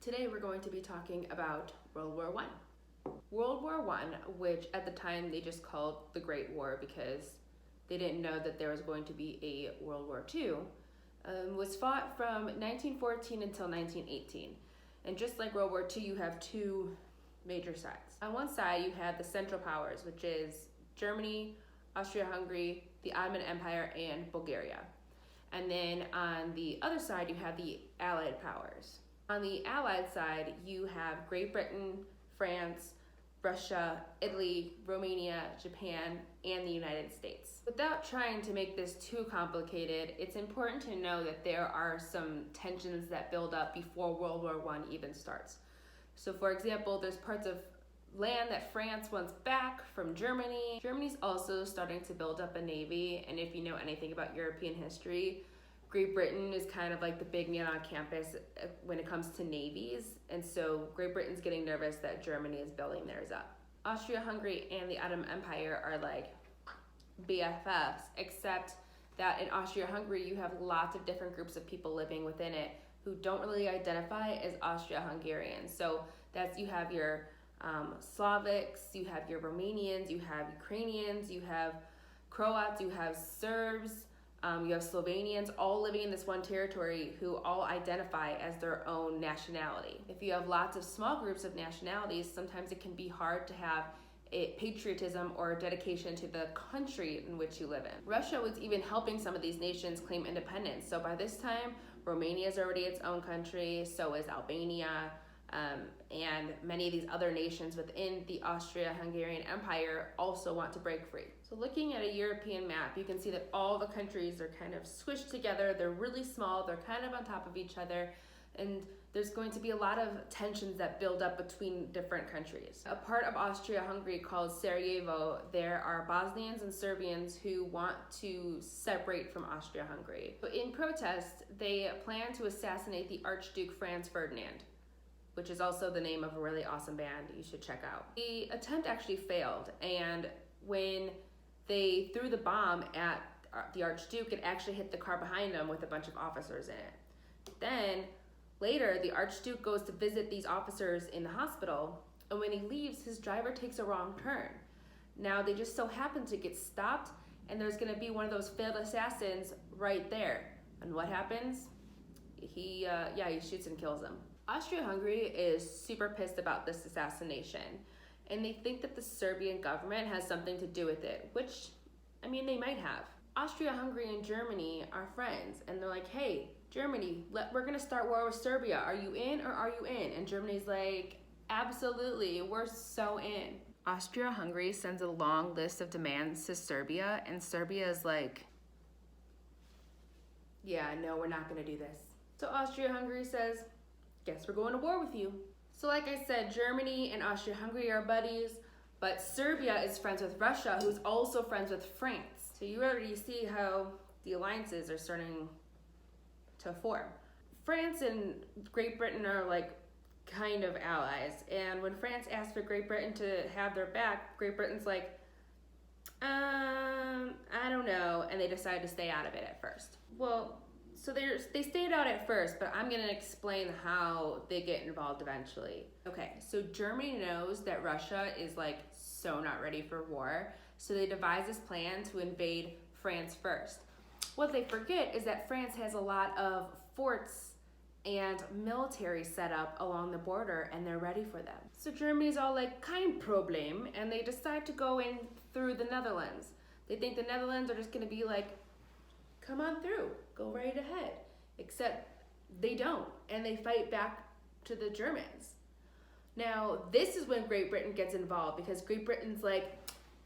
Today we're going to be talking about World War I. World War I, which at the time they just called the Great War because they didn't know that there was going to be a World War II, was fought from 1914 until 1918. And just like World War II, you have two major sides. On one side, you have the Central Powers, which is Germany, Austria-Hungary, the Ottoman Empire, and Bulgaria. And then on the other side, you have the Allied powers. On the Allied side, you have Great Britain, France, Russia, Italy, Romania, Japan, and the United States. Without trying to make this too complicated, it's important to know that there are some tensions that build up before World War I even starts. So for example, there's parts of land that France wants back from Germany. Germany's also starting to build up a navy, and if you know anything about European history, Great Britain is kind of like the big man on campus when it comes to navies, and so Great Britain's getting nervous that Germany is building theirs up. Austria-Hungary and the Ottoman Empire are like BFFs, except that in Austria-Hungary you have lots of different groups of people living within it who don't really identify as Austria-Hungarian. So that's, you have your Slavics, you have your Romanians, you have Ukrainians, you have Croats, you have Serbs, you have Slovenians, all living in this one territory who all identify as their own nationality. If you have lots of small groups of nationalities, sometimes it can be hard to have a patriotism or dedication to the country in which you live in. Russia was even helping some of these nations claim independence. So by this time, Romania is already its own country, so is Albania, and many of these other nations within the Austria-Hungarian Empire also want to break free. So looking at a European map, you can see that all the countries are kind of squished together. They're really small, they're kind of on top of each other, and there's going to be a lot of tensions that build up between different countries. A part of Austria-Hungary called Sarajevo, there are Bosnians and Serbians who want to separate from Austria-Hungary. But in protest, they plan to assassinate the Archduke Franz Ferdinand, which is also the name of a really awesome band you should check out. The attempt actually failed, and when they threw the bomb at the Archduke, it actually hit the car behind him with a bunch of officers in it. Then later, the Archduke goes to visit these officers in the hospital, and when he leaves, his driver takes a wrong turn. Now, they just so happen to get stopped, and there's gonna be one of those failed assassins right there. And what happens? He shoots and kills him. Austria-Hungary is super pissed about this assassination, and they think that the Serbian government has something to do with it, which, I mean, they might have. Austria-Hungary and Germany are friends, and they're like, hey, Germany, we're gonna start war with Serbia. Are you in or are you in? And Germany's like, absolutely, we're so in. Austria-Hungary sends a long list of demands to Serbia, and Serbia is like, yeah, no, we're not gonna do this. So Austria-Hungary says, guess we're going to war with you. So like I said, Germany and Austria-Hungary are buddies, but Serbia is friends with Russia, who's also friends with France. So you already see how the alliances are starting to form. France and Great Britain are like kind of allies, and when France asked for Great Britain to have their back, Great Britain's like, I don't know, and they decided to stay out of it at first. Well, so they stayed out at first, but I'm gonna explain how they get involved eventually. Okay, so Germany knows that Russia is like so not ready for war, so they devise this plan to invade France first. What they forget is that France has a lot of forts and military set up along the border, and they're ready for them. So Germany's all like, kein Problem, and they decide to go in through the Netherlands. They think the Netherlands are just gonna be like, come on through, go right ahead. Except they don't, and they fight back to the Germans. Now, this is when Great Britain gets involved, because Great Britain's like,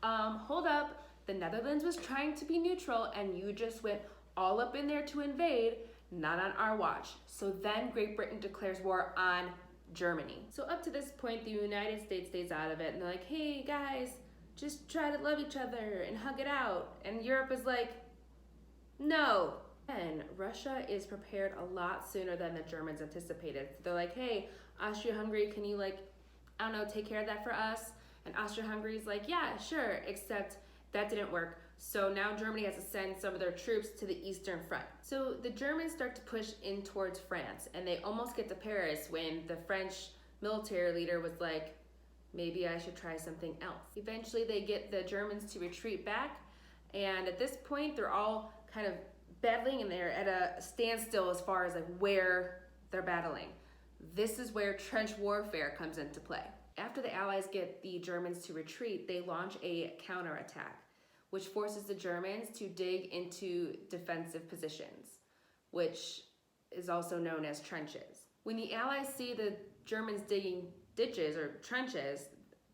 hold up, the Netherlands was trying to be neutral, and you just went all up in there to invade, not on our watch. So then Great Britain declares war on Germany. So up to this point, the United States stays out of it, and they're like, hey guys, just try to love each other and hug it out. And Europe is like, no. And Russia is prepared a lot sooner than the Germans anticipated. They're like, hey, Austria-Hungary, can you like, I don't know, take care of that for us? And Austria-Hungary's like, yeah, sure, except that didn't work. So now Germany has to send some of their troops to the Eastern Front. So the Germans start to push in towards France, and they almost get to Paris when the French military leader was like, maybe I should try something else. Eventually they get the Germans to retreat back, and at this point they're all kind of battling, and they're at a standstill as far as like where they're battling. This is where trench warfare comes into play. After the Allies get the Germans to retreat, they launch a counterattack, which forces the Germans to dig into defensive positions, which is also known as trenches. When the Allies see the Germans digging ditches or trenches,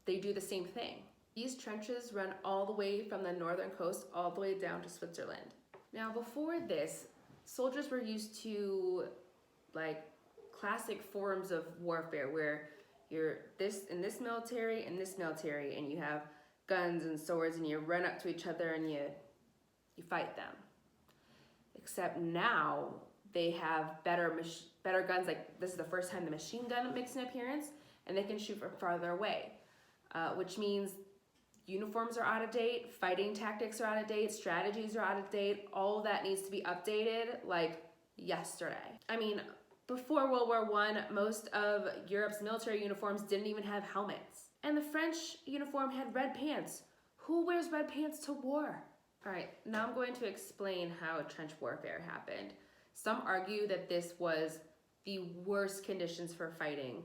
they do the same thing. These trenches run all the way from the northern coast all the way down to Switzerland. Now before this, soldiers were used to like classic forms of warfare where you're in this military, and you have guns and swords, and you run up to each other and you fight them. Except now they have better guns. Like this is the first time the machine gun makes an appearance, and they can shoot from farther away, which means uniforms are out of date, fighting tactics are out of date, strategies are out of date. All of that needs to be updated like yesterday. I mean, before World War I, most of Europe's military uniforms didn't even have helmets. And the French uniform had red pants. Who wears red pants to war? All right, now I'm going to explain how trench warfare happened. Some argue that this was the worst conditions for fighting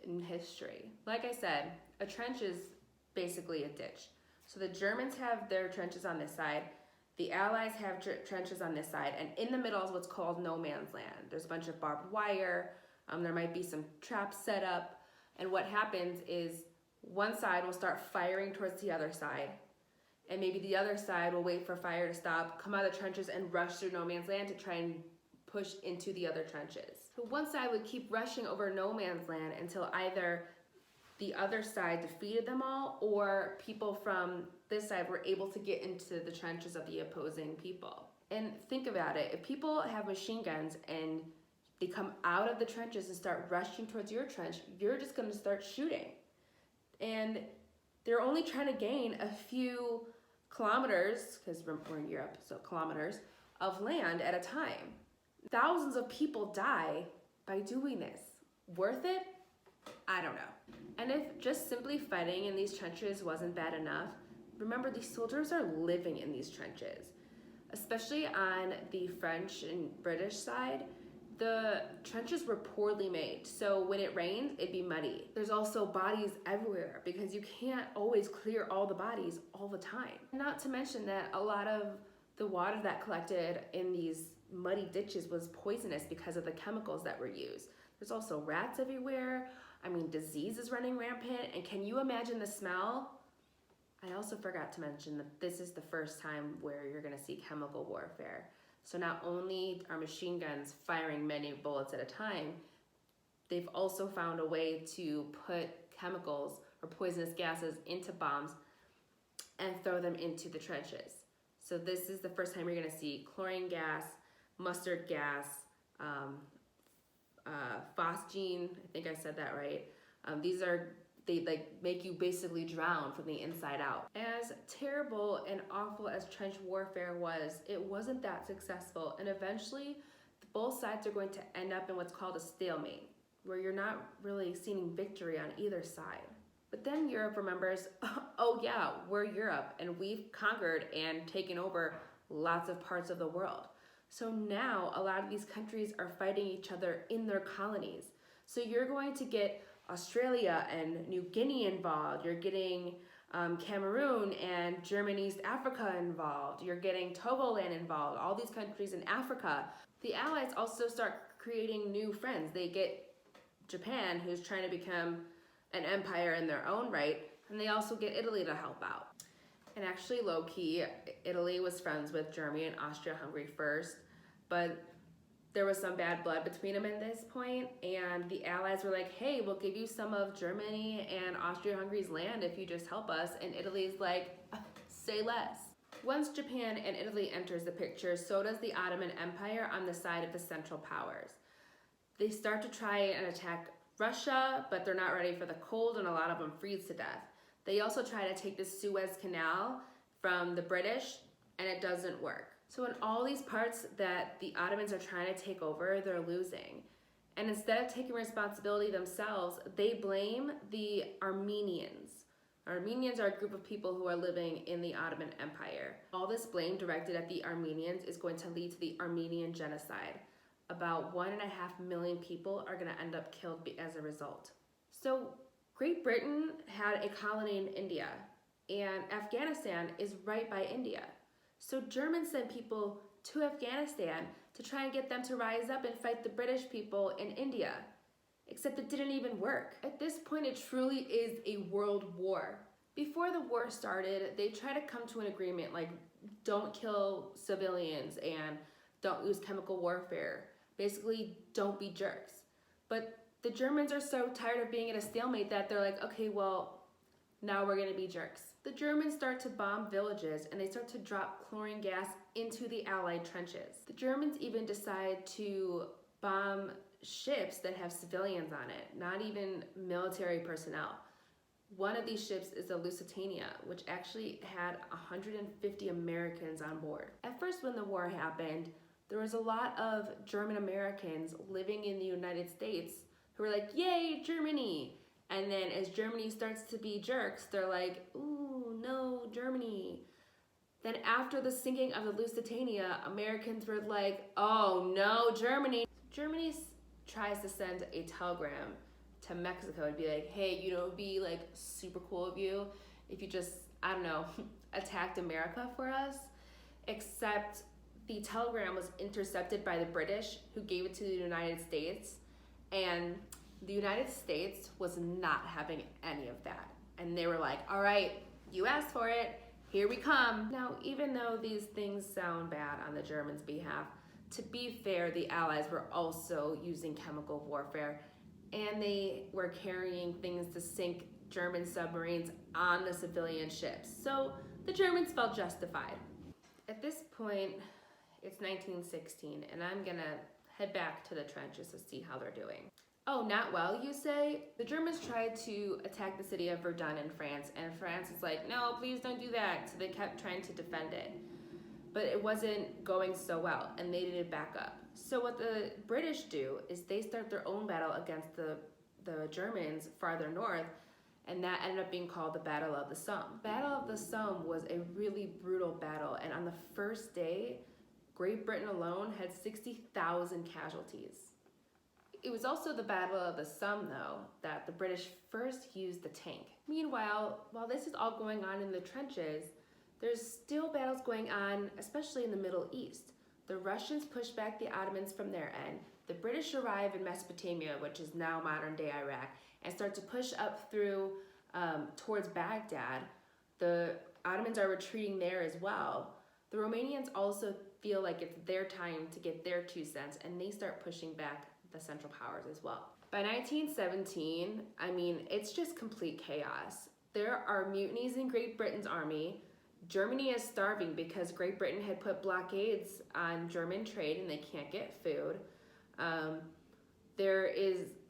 in history. Like I said, a trench is basically a ditch. So the Germans have their trenches on this side, the Allies have trenches on this side, and in the middle is what's called no man's land. There's a bunch of barbed wire, there might be some traps set up, and what happens is one side will start firing towards the other side, and maybe the other side will wait for fire to stop, come out of the trenches and rush through no man's land to try and push into the other trenches. So one side would keep rushing over no man's land until either the other side defeated them all, or people from this side were able to get into the trenches of the opposing people. And think about it, if people have machine guns and they come out of the trenches and start rushing towards your trench, you're just gonna start shooting. And they're only trying to gain a few kilometers, because we're in Europe, so kilometers, of land at a time. Thousands of people die by doing this. Worth it? I don't know. And if just simply fighting in these trenches wasn't bad enough, remember these soldiers are living in these trenches. Especially on the French and British side, the trenches were poorly made. So when it rained, it'd be muddy. There's also bodies everywhere because you can't always clear all the bodies all the time. Not to mention that a lot of the water that collected in these muddy ditches was poisonous because of the chemicals that were used. There's also rats everywhere. I mean, disease is running rampant. And can you imagine the smell? I also forgot to mention that this is the first time where you're gonna see chemical warfare. So not only are machine guns firing many bullets at a time, they've also found a way to put chemicals or poisonous gases into bombs and throw them into the trenches. So this is the first time you're gonna see chlorine gas, mustard gas, phosgene, I think I said that right. They like make you basically drown from the inside out. As terrible and awful as trench warfare was, it wasn't that successful, and eventually both sides are going to end up in what's called a stalemate, where you're not really seeing victory on either side. But then Europe remembers, oh yeah, we're Europe and we've conquered and taken over lots of parts of the world. So now a lot of these countries are fighting each other in their colonies. So you're going to get Australia and New Guinea involved. You're getting Cameroon and German East Africa involved. You're getting Togoland involved, all these countries in Africa. The Allies also start creating new friends. They get Japan, who's trying to become an empire in their own right, and they also get Italy to help out. And actually, low-key, Italy was friends with Germany and Austria-Hungary first, but there was some bad blood between them at this point, and the Allies were like, hey, we'll give you some of Germany and Austria-Hungary's land if you just help us, and Italy's like, say less. Once Japan and Italy enters the picture, so does the Ottoman Empire on the side of the Central Powers. They start to try and attack Russia, but they're not ready for the cold, and a lot of them freeze to death. They also try to take the Suez Canal from the British and it doesn't work. So in all these parts that the Ottomans are trying to take over, they're losing. And instead of taking responsibility themselves, they blame the Armenians. Armenians are a group of people who are living in the Ottoman Empire. All this blame directed at the Armenians is going to lead to the Armenian genocide. About 1.5 million people are going to end up killed as a result. So Great Britain had a colony in India, and Afghanistan is right by India. So Germans sent people to Afghanistan to try and get them to rise up and fight the British people in India. Except it didn't even work. At this point, it truly is a world war. Before the war started, they tried to come to an agreement like don't kill civilians and don't use chemical warfare. Basically, don't be jerks. But the Germans are so tired of being at a stalemate that they're like, okay, well, now we're gonna be jerks. The Germans start to bomb villages and they start to drop chlorine gas into the Allied trenches. The Germans even decide to bomb ships that have civilians on it, not even military personnel. One of these ships is the Lusitania, which actually had 150 Americans on board. At first, when the war happened, there was a lot of German Americans living in the United States who were like, yay, Germany. And then as Germany starts to be jerks, they're like, ooh, no, Germany. Then after the sinking of the Lusitania, Americans were like, oh no, Germany. Germany tries to send a telegram to Mexico and be like, hey, you know, it'd be like super cool of you if you just, I don't know, attacked America for us. Except the telegram was intercepted by the British, who gave it to the United States, and the United States was not having any of that. And they were like, all right, you asked for it, here we come. Now, even though these things sound bad on the Germans' behalf, to be fair, the Allies were also using chemical warfare, and they were carrying things to sink German submarines on the civilian ships. So the Germans felt justified. At this point, it's 1916, and I'm gonna head back to the trenches to see how they're doing. Oh, not well, you say? The Germans tried to attack the city of Verdun in France, and France is like, no, please don't do that. So they kept trying to defend it. But it wasn't going so well, and they needed backup. So what the British do is they start their own battle against the Germans farther north, and that ended up being called the Battle of the Somme. Battle of the Somme was a really brutal battle, and on the first day, Great Britain alone had 60,000 casualties. It was also the Battle of the Somme, though, that the British first used the tank. Meanwhile, while this is all going on in the trenches, there's still battles going on, especially in the Middle East. The Russians push back the Ottomans from their end. The British arrive in Mesopotamia, which is now modern-day Iraq, and start to push up through towards Baghdad. The Ottomans are retreating there as well. The Romanians also feel like it's their time to get their 2 cents, and they start pushing back the Central Powers as well. By 1917, I mean, it's just complete chaos. There are mutinies in Great Britain's army. Germany is starving because Great Britain had put blockades on German trade and they can't get food.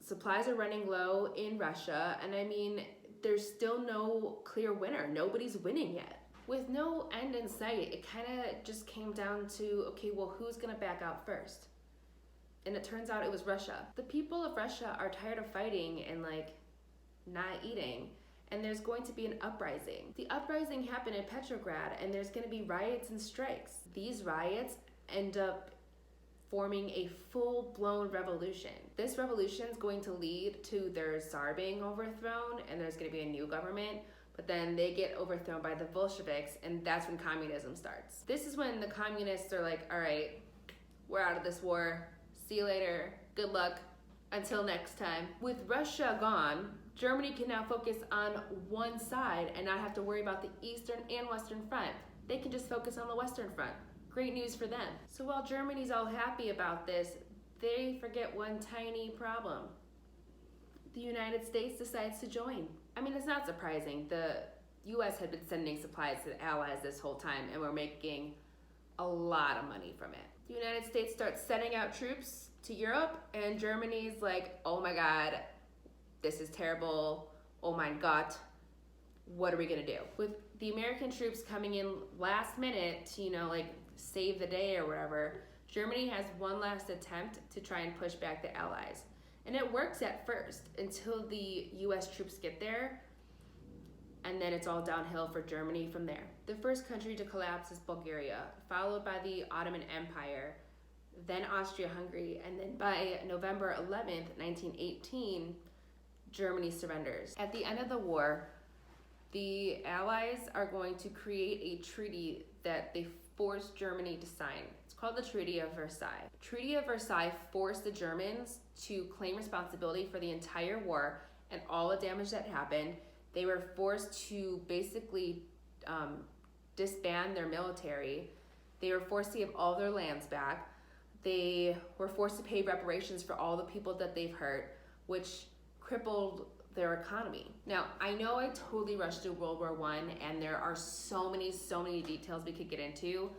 Supplies are running low in Russia, and I mean, there's still no clear winner. Nobody's winning yet. With no end in sight, it kind of just came down to, okay, well, who's gonna back out first? And it turns out it was Russia. The people of Russia are tired of fighting and like not eating, and there's going to be an uprising. The uprising happened in Petrograd, and there's gonna be riots and strikes. These riots end up forming a full-blown revolution. This revolution is going to lead to their Tsar being overthrown, and there's gonna be a new government, but then they get overthrown by the Bolsheviks, and that's when communism starts. This is when the communists are like, all right, we're out of this war. See you later, good luck, until next time. With Russia gone, Germany can now focus on one side and not have to worry about the Eastern and Western front. They can just focus on the Western front. Great news for them. So while Germany's all happy about this, they forget one tiny problem. The United States decides to join. I mean, it's not surprising. The US had been sending supplies to the Allies this whole time, and we're making a lot of money from it. The United States starts sending out troops to Europe, and Germany's like, oh my God, this is terrible. Oh my God, what are we gonna do? With the American troops coming in last minute to, save the day or whatever, Germany has one last attempt to try and push back the Allies. And it works at first until the US troops get there, and then it's all downhill for Germany from there. The first country to collapse is Bulgaria, followed by the Ottoman Empire, then Austria-Hungary, and then by November 11th, 1918, Germany surrenders. At the end of the war, the Allies are going to create a treaty that they forced Germany to sign. It's called the Treaty of Versailles. Treaty of Versailles forced the Germans to claim responsibility for the entire war and all the damage that happened. They were forced to basically disband their military. They were forced to give all their lands back. They were forced to pay reparations for all the people that they've hurt, which crippled their economy. Now, I know I totally rushed through World War I, and there are so many details we could get into,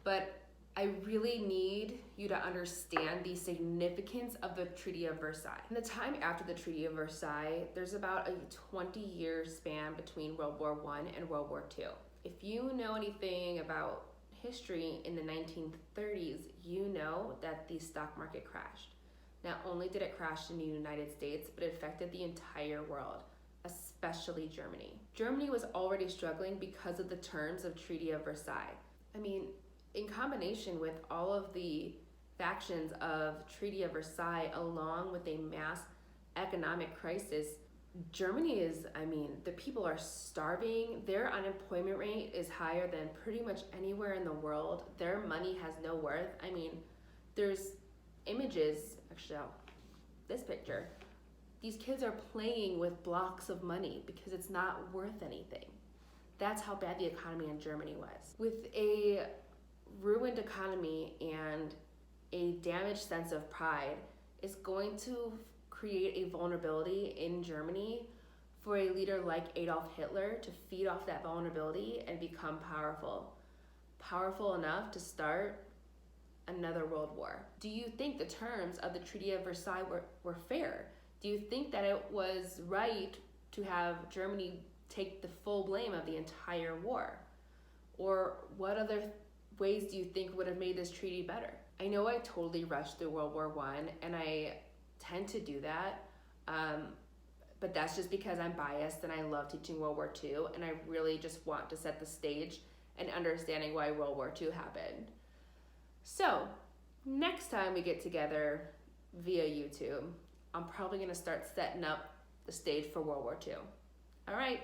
but I really need you to understand the significance of the Treaty of Versailles. In the time after the Treaty of Versailles, there's about a 20-year span between World War I and World War II. If you know anything about history in the 1930s, you know that the stock market crashed. Not only did it crash in the United States, but it affected the entire world, especially Germany. Germany was already struggling because of the terms of Treaty of Versailles. I mean, in combination with all of the factions of Treaty of Versailles, along with a mass economic crisis, Germany the people are starving. Their unemployment rate is higher than pretty much anywhere in the world. Their money has no worth. There's images, actually, this picture. These kids are playing with blocks of money because it's not worth anything. That's how bad the economy in Germany was. With a ruined economy and a damaged sense of pride, it's going to create a vulnerability in Germany for a leader like Adolf Hitler to feed off that vulnerability and become powerful enough to start another world war. Do you think the terms of the Treaty of Versailles were fair? Do you think that it was right to have Germany take the full blame of the entire war? Or what other ways do you think would have made this treaty better? I know I totally rushed through World War I, and I tend to do that, but that's just because I'm biased and I love teaching World War II, and I really just want to set the stage and understanding why World War II happened. So, next time we get together via YouTube, I'm probably going to start setting up the stage for World War II. All right,